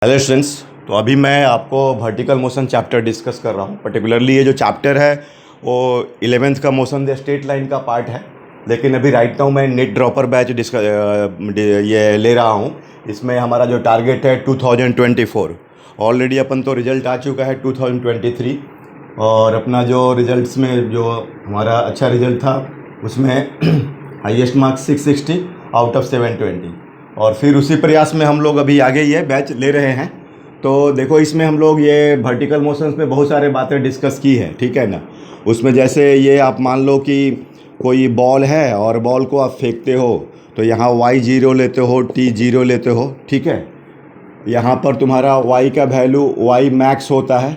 Hello students. तो अभी मैं आपको वर्टिकल मोशन चैप्टर डिस्कस कर रहा हूँ। पर्टिकुलरली ये जो चैप्टर है वो 11th का मोशन द स्ट्रेट लाइन का पार्ट है, लेकिन अभी राइट नाउ मैं नेट ड्रॉपर बैच ये ले रहा हूँ। इसमें हमारा जो टारगेट है 2024, ऑलरेडी अपन तो रिजल्ट आ चुका है 2023, और अपना जो रिजल्ट्स में जो हमारा अच्छा रिजल्ट था उसमें हाईएस्ट मार्क्स 660 आउट ऑफ 720, और फिर उसी प्रयास में हम लोग अभी आगे ये बैच ले रहे हैं। तो देखो, इसमें हम लोग ये वर्टिकल मोशंस पे बहुत सारे बातें डिस्कस की है, ठीक है ना। उसमें जैसे ये आप मान लो कि कोई बॉल है और बॉल को आप फेंकते हो, तो यहाँ y0 लेते हो, t0 लेते हो, ठीक है। यहाँ पर तुम्हारा y का वैल्यू y मैक्स होता है,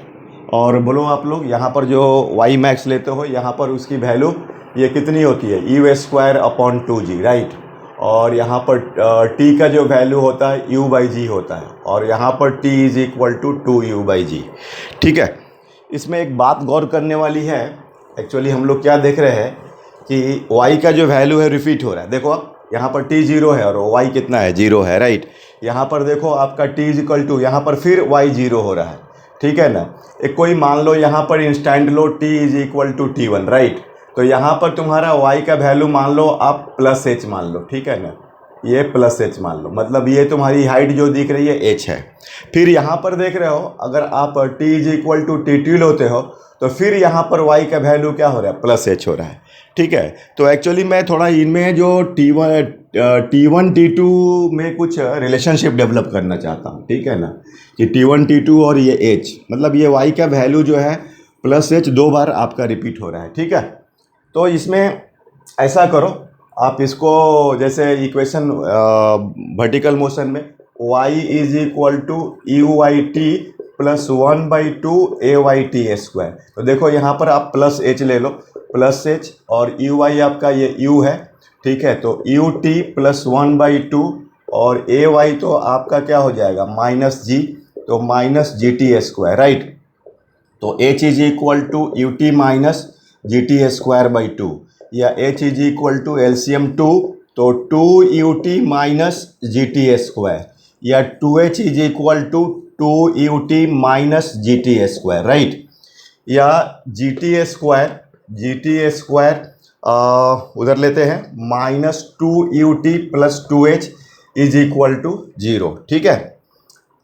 और बोलो आप लोग यहाँ पर जो y मैक्स लेते हो यहाँ पर उसकी वैल्यू ये कितनी होती है, u²/2g, राइट। और यहाँ पर t का जो वैल्यू होता है u/g होता है, और यहाँ पर t = 2u/g, ठीक है। इसमें एक बात गौर करने वाली है। एक्चुअली हम लोग क्या देख रहे हैं कि y का जो वैल्यू है रिपीट हो रहा है। देखो आप यहाँ पर t 0 है और y कितना है, 0 है, राइट। यहाँ पर देखो आपका t = यहाँ पर फिर y 0 हो रहा है, ठीक है ना। एक कोई मान लो यहाँ पर इंस्टेंट लो t = t1, राइट। तो यहाँ पर तुम्हारा y का वैल्यू मान लो आप +h मान लो, ठीक है ना। ये +h मान लो, मतलब ये तुम्हारी हाइट जो दिख रही है h है। फिर यहाँ पर देख रहे हो, अगर आप t = t2 लेते हो तो फिर यहाँ पर y का वैल्यू क्या हो रहा है, +h हो रहा है, ठीक है। तो एक्चुअली मैं थोड़ा इनमें जो t1 t2 में कुछ रिलेशनशिप डेवलप करना चाहता हूँ, ठीक है ना। कि t1 t2 और ये h, मतलब ये y का वैल्यू जो है +h 2 बार आपका रिपीट हो रहा है, ठीक है। तो इसमें ऐसा करो, आप इसको जैसे इक्वेशन वर्टिकल मोशन में y = u/t + 1/2 a/t²। तो देखो यहाँ पर आप +h ले लो, +h, और uy आपका ये u है, ठीक है। तो ut + 1/2, और ay तो आपका क्या हो जाएगा, -g, तो -gt², राइट। तो h = ut - gt²/2, या h = LCM 2, तो 2ut - gt², या 2h = 2ut - gt², राइट। या gt² उधर लेते हैं, -2ut + 2h = 0, ठीक है।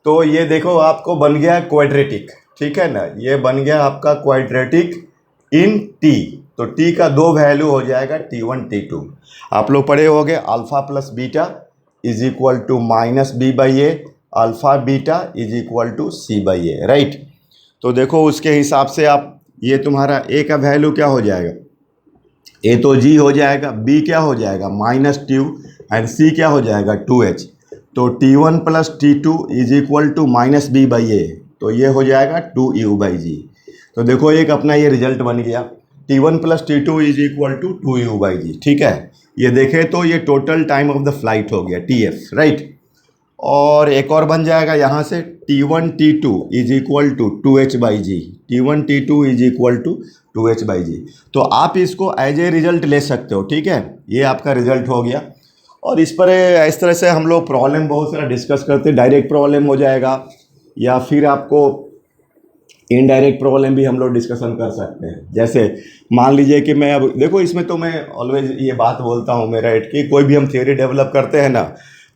तो ये देखो आपको बन गया क्वाड्रेटिक, ठीक है ना। ये बन गया आपका क्वाड्रेटिक इन t। तो t का 2 वैल्यू हो जाएगा t1 t2। आप लोग पढ़े होंगे alpha + beta = -b/a, alpha beta = c/a, right. तो देखो उसके हिसाब से आप, ये तुम्हारा a का वैल्यू क्या हो जाएगा, a तो g हो जाएगा, b क्या हो जाएगा -2, एंड c क्या हो जाएगा 2h। तो t1 + t2 = -b/a, तो ये हो जाएगा 2u/g। तो देखो एक अपना ये रिजल्ट बन गया, t1 + t2 = 2u/g, ठीक है। ये देखें तो ये total time of the flight हो गया tf, राइट। और एक और बन जाएगा यहाँ से t1 t2 = 2h/g, t1 t2 = 2h/g। तो आप इसको एज ए रिजल्ट ले सकते हो, ठीक है। ये आपका रिजल्ट हो गया। और इस पर इस तरह से हम लोग प्रॉब्लम बहुत सारा डिस्कस करते हैं। डायरेक्ट प्रॉब्लम हो जाएगा, या फिर आपको इनडायरेक्ट प्रॉब्लम भी हम लोग डिस्कशन कर सकते हैं। जैसे मान लीजिए कि मैं, अब देखो इसमें तो मैं ऑलवेज ये बात बोलता हूँ मेरा एट कि कोई भी हम थियोरी डेवलप करते हैं ना,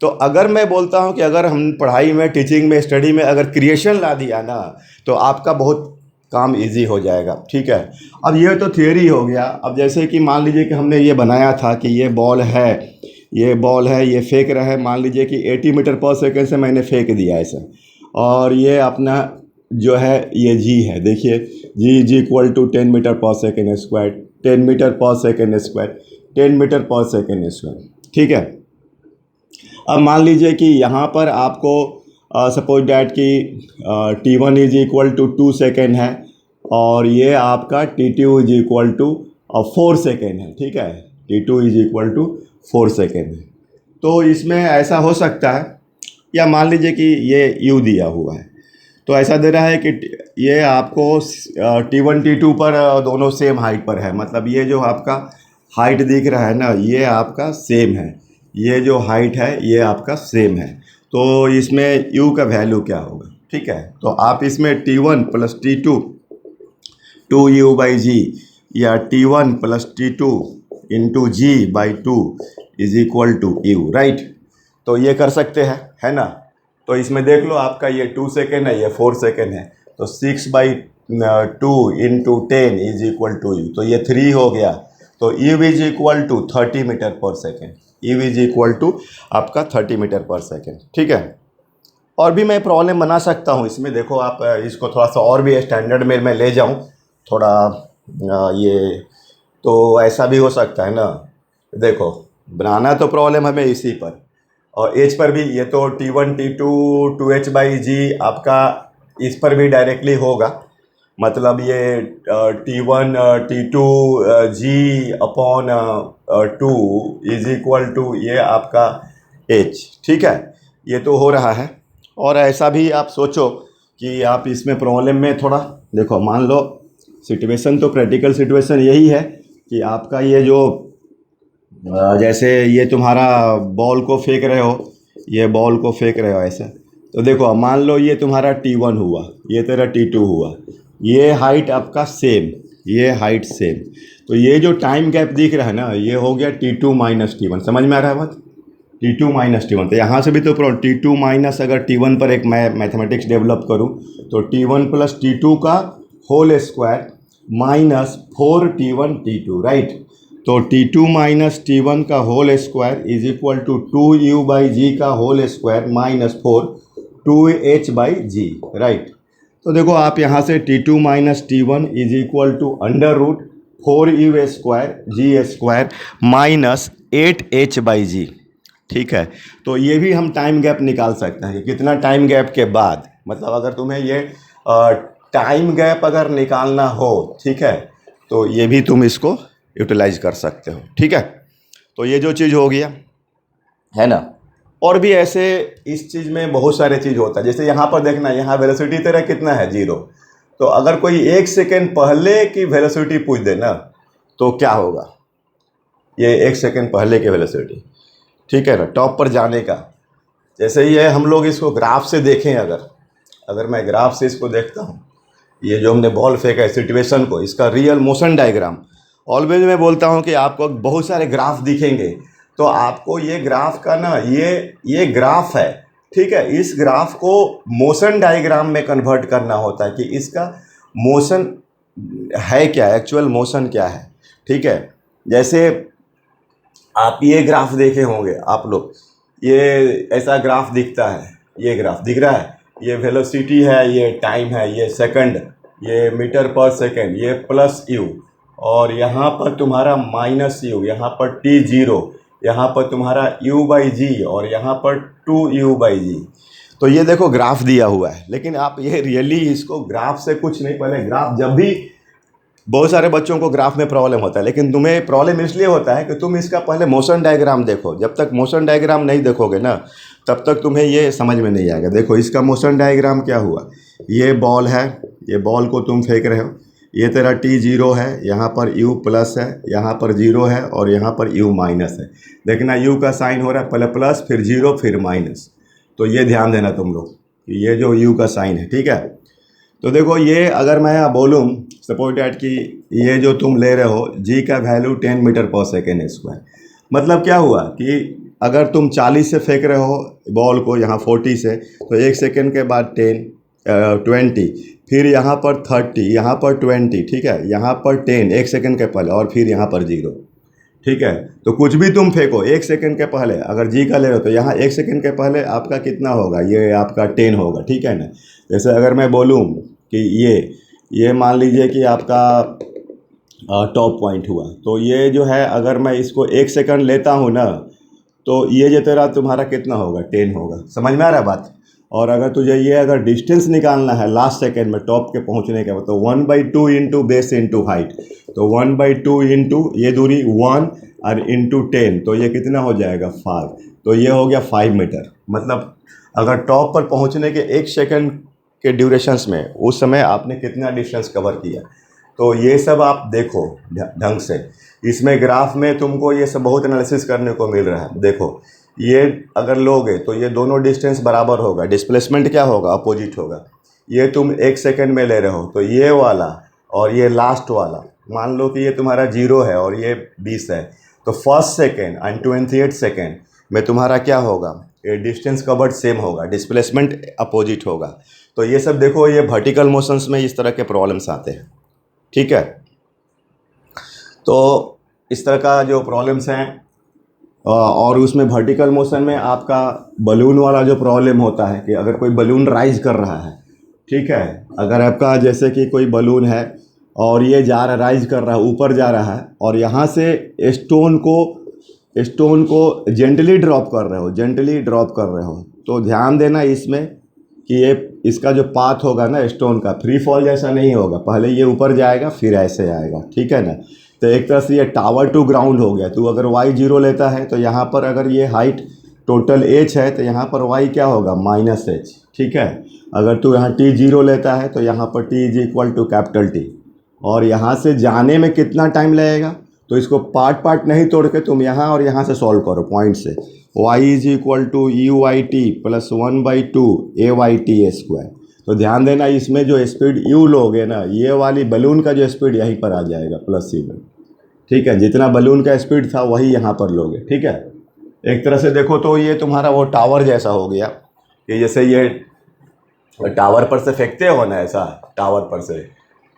तो अगर मैं बोलता हूँ कि अगर हम पढ़ाई में, टीचिंग में, स्टडी में अगर क्रिएशन ला दिया ना, तो आपका बहुत काम इजी हो जाएगा, ठीक है। अब ये तो थियोरी हो गया। अब जैसे कि मान लीजिए कि हमने ये बनाया था कि ये बॉल है, ये फेंक रहा है, मान लीजिए कि 80 मीटर/सेकेंड से मैंने फेंक दिया ऐसे, और ये अपना जो है ये g है, देखिए g = 10 मीटर/सेकेंड², 10 मीटर/सेकेंड², 10 मीटर/सेकेंड², ठीक है। अब मान लीजिए कि यहाँ पर आपको सपोज डैट कि t1 = 2 सेकेंड है, और ये आपका t2 = 4 सेकेंड है, ठीक है। t2 = 4 सेकेंड है। तो इसमें ऐसा हो सकता है, या मान लीजिए कि ये u दिया हुआ है, तो ऐसा दे रहा है कि ये आपको t1 t2 पर दोनों सेम हाइट पर है, मतलब ये जो आपका हाइट दिख रहा है ना, ये आपका सेम है, ये जो हाइट है ये आपका सेम है। तो इसमें u का वैल्यू क्या होगा, ठीक है। तो आप इसमें T1 प्लस T2 2u/g या T1 plus T2 into g/2 is equal to u, right. तो ये कर सकते हैं, है ना। तो इसमें देख लो आपका ये 2 सेकेंड है, ये 4 सेकेंड है, तो 6/2 into 10 is equal to u, तो ये 3 हो गया। तो u is equal to 30 metre per second, u is equal to आपका 30 मीटर पर सेकेंड, ठीक है। और भी मैं प्रॉब्लम बना सकता हूँ इसमें, देखो आप इसको थोड़ा सा और भी स्टैंडर्ड में मैं ले जाऊँ थोड़ा, ये तो ऐसा भी हो सकता है ना। देखो बनाना तो प्रॉब्लम हमें इसी पर, और एच पर भी, ये तो T1 T2 2h/g आपका इस पर भी डायरेक्टली होगा, मतलब ये T1 T2 g/2 is equal to ये आपका h, ठीक है। ये तो हो रहा है। और ऐसा भी आप सोचो कि आप इसमें प्रॉब्लम में थोड़ा देखो, मान लो सिचुएशन तो प्रैक्टिकल सिचुएशन यही है कि आपका ये जो जैसे ये तुम्हारा बॉल को फेंक रहे हो, ये बॉल को फेंक रहे हो ऐसे, तो देखो मान लो ये तुम्हारा T1 हुआ, ये तेरा T2 हुआ, ये हाइट आपका सेम, ये हाइट सेम, तो ये जो टाइम गैप दिख रहा है ना, ये हो गया T2 माइनस T1, समझ में आ रहा है बात। T2 माइनस T1, तो यहाँ से भी तो T2 माइनस, अगर T1 पर एक मैं मैथमेटिक्स डेवलप करूँ तो T1 प्लस T2 का whole square minus 4T1 T2, right. तो T2 माइनस T1 का whole square is equal to 2u/g का whole square minus 4 2h/g, right. तो देखो आप यहाँ से T2 minus T1 is equal to under root 4u square g square minus 8h/g, ठीक है। तो ये भी हम टाइम गैप निकाल सकते हैं कि कितना टाइम गैप के बाद, मतलब अगर तुम्हें ये टाइम गैप अगर निकालना हो, ठीक है, तो ये भी तुम इसको यूटिलाइज कर सकते हो, ठीक है। तो ये जो चीज़ हो गया, है ना। और भी ऐसे इस चीज़ में बहुत सारे चीज़ होता है, जैसे यहाँ पर देखना, यहाँ वेलोसिटी तेरा कितना है, 0। तो अगर कोई 1 सेकेंड पहले की वेलोसिटी पूछ दे ना, तो क्या होगा, ये 1 सेकेंड पहले की वेलोसिटी, ठीक है ना, टॉप पर जाने का। जैसे ये हम लोग इसको ग्राफ से देखें, अगर मैं ग्राफ से इसको देखता हूँ, ये जो हमने बॉल फेंका है सिचुएशन को, इसका रियल मोशन डायग्राम, ऑलवेज मैं बोलता हूँ कि आपको बहुत सारे ग्राफ दिखेंगे, तो आपको ये ग्राफ का ना, ये ग्राफ है, ठीक है, इस ग्राफ को मोशन डायग्राम में कन्वर्ट करना होता है कि इसका मोशन है क्या, एक्चुअल मोशन क्या है, ठीक है। जैसे आप ये ग्राफ देखे होंगे आप लोग, ये ऐसा ग्राफ दिखता है, ये ग्राफ दिख रहा है, ये वेलोसिटी है, ये टाइम है, ये सेकंड, ये मीटर पर सेकंड, ये प्लस u, और यहाँ पर तुम्हारा माइनस u, यहाँ पर t0, यहाँ पर तुम्हारा u/g, और यहाँ पर 2u/g। तो ये देखो ग्राफ दिया हुआ है, लेकिन आप ये रियली इसको ग्राफ से कुछ नहीं, पहले ग्राफ, जब भी बहुत सारे बच्चों को ग्राफ में प्रॉब्लम होता है, लेकिन तुम्हें प्रॉब्लम इसलिए होता है कि तुम इसका पहले मोशन डायग्राम देखो। जब तक मोशन डायग्राम नहीं देखोगे ना, तब तक तुम्हें ये समझ में नहीं आएगा। देखो इसका मोशन डायग्राम क्या हुआ, ये बॉल है, ये बॉल को तुम फेंक रहे हो, ये तेरा T0 है, यहाँ पर u प्लस है, यहाँ पर 0 है, और यहाँ पर u माइनस है। देखना u का साइन हो रहा है पहले प्लस, फिर 0, फिर माइनस, तो ये ध्यान देना तुम लोग, ये जो u का साइन है, ठीक है। तो देखो ये अगर मैं बोलूँ सपोज डैट कि ये जो तुम ले रहे हो g का value 10 metre per second square, मतलब क्या हुआ कि अगर तुम 40 से फेंक रहे हो बॉल को, यहाँ 40 से, तो 1 सेकेंड के बाद 20, फिर यहाँ पर 30, यहाँ पर 20, ठीक है, यहाँ पर 10 1 सेकेंड के पहले, और फिर यहाँ पर 0, ठीक है। तो कुछ भी तुम फेंको 1 सेकेंड के पहले, अगर जी का ले रहे हो तो यहाँ 1 सेकेंड के पहले आपका कितना होगा, ये आपका 10 होगा, ठीक है ना। जैसे अगर मैं बोलूँ कि ये मान लीजिए कि आपका टॉप पॉइंट हुआ, तो ये जो है अगर मैं इसको 1 सेकंड लेता हूँ ना, तो ये जो तेरा तुम्हारा कितना होगा, 10 होगा, समझ में आ रहा है बात। और अगर तुझे ये अगर डिस्टेंस निकालना है लास्ट सेकंड में टॉप के पहुँचने के बाद, तो 1/2 इंटू बेस इंटू हाइट, तो 1/2 इंटू ये दूरी 1 और इंटू 10, तो ये कितना हो जाएगा 5, तो ये हो गया 5 मीटर। मतलब अगर टॉप पर पहुँचने के 1 सेकंड के ड्यूरेशंस में उस समय आपने कितना डिस्टेंस कवर किया, तो ये सब आप देखो ढंग से। इसमें ग्राफ में तुमको ये सब बहुत एनालिसिस करने को मिल रहा है। देखो ये अगर लोगे तो ये दोनों डिस्टेंस बराबर होगा, डिस्प्लेसमेंट क्या होगा, अपोजिट होगा। ये तुम 1 सेकेंड में ले रहे हो तो ये वाला और ये लास्ट वाला, मान लो कि ये तुम्हारा 0 है और ये 20 है, तो फर्स्ट सेकेंड एंड 28 सेकेंड में तुम्हारा क्या होगा, ये डिस्टेंस कवर्ड सेम होगा, डिस्प्लेसमेंट अपोजिट होगा। तो ये सब देखो, ये वर्टिकल मोशंस में इस तरह के प्रॉब्लम्स आते हैं, ठीक है। तो इस तरह का जो प्रॉब्लम्स हैं, और उसमें वर्टिकल मोशन में आपका बलून वाला जो प्रॉब्लम होता है कि अगर कोई बलून राइज कर रहा है, ठीक है, अगर आपका जैसे कि कोई बलून है और ये जा रहा, राइज कर रहा है, ऊपर जा रहा है, और यहाँ से स्टोन को जेंटली ड्रॉप कर रहे हो, तो ध्यान देना इसमें कि ये इसका जो पाथ होगा ना स्टोन का, फ्री फॉल जैसा नहीं होगा, पहले ये ऊपर जाएगा फिर ऐसे आएगा, ठीक है ना। तो एक तरह से ये टावर टू ग्राउंड हो गया। तो अगर y0 लेता है तो यहाँ पर अगर ये हाइट टोटल h है तो यहाँ पर y क्या होगा, -h, ठीक है। अगर तू यहाँ t0 लेता है तो यहाँ पर t = T, और यहाँ से जाने में कितना टाइम लगेगा, तो इसको पार्ट नहीं तोड़ के तुम यहाँ और यहाँ से सॉल्व करो पॉइंट से। y = UIT + 1/2 AYT²। तो ध्यान देना, इसमें जो स्पीड u लोगे ना, ये वाली बलून का जो स्पीड यहीं पर आ जाएगा +c में, ठीक है। जितना बलून का स्पीड था वही यहाँ पर लोगे, ठीक है। एक तरह से देखो तो ये तुम्हारा वो टावर जैसा हो गया कि जैसे ये टावर पर से फेंकते हो ना, ऐसा टावर पर से,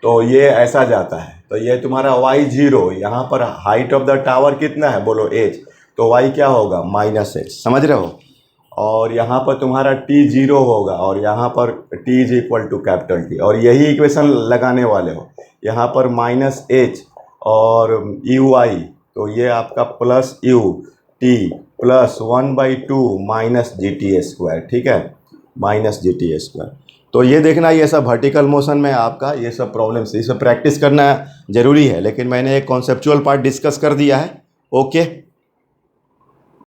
तो ये ऐसा जाता है। तो ये तुम्हारा y0, यहाँ पर हाइट ऑफ द टावर कितना है बोलो h, तो y क्या होगा, -h, समझ रहे हो। और यहाँ पर तुम्हारा t0 होगा और यहाँ पर t = T, और यही इक्वेशन लगाने वाले हो। यहाँ पर -h और uy, तो ये आपका +ut + 1/2 -gt², ठीक है, -gt²। तो ये देखना, ये सब वर्टिकल मोशन में आपका ये सब प्रॉब्लम्स, ये सब प्रैक्टिस करना ज़रूरी है, लेकिन मैंने एक कॉन्सेप्चुअल पार्ट डिस्कस कर दिया है, ओके।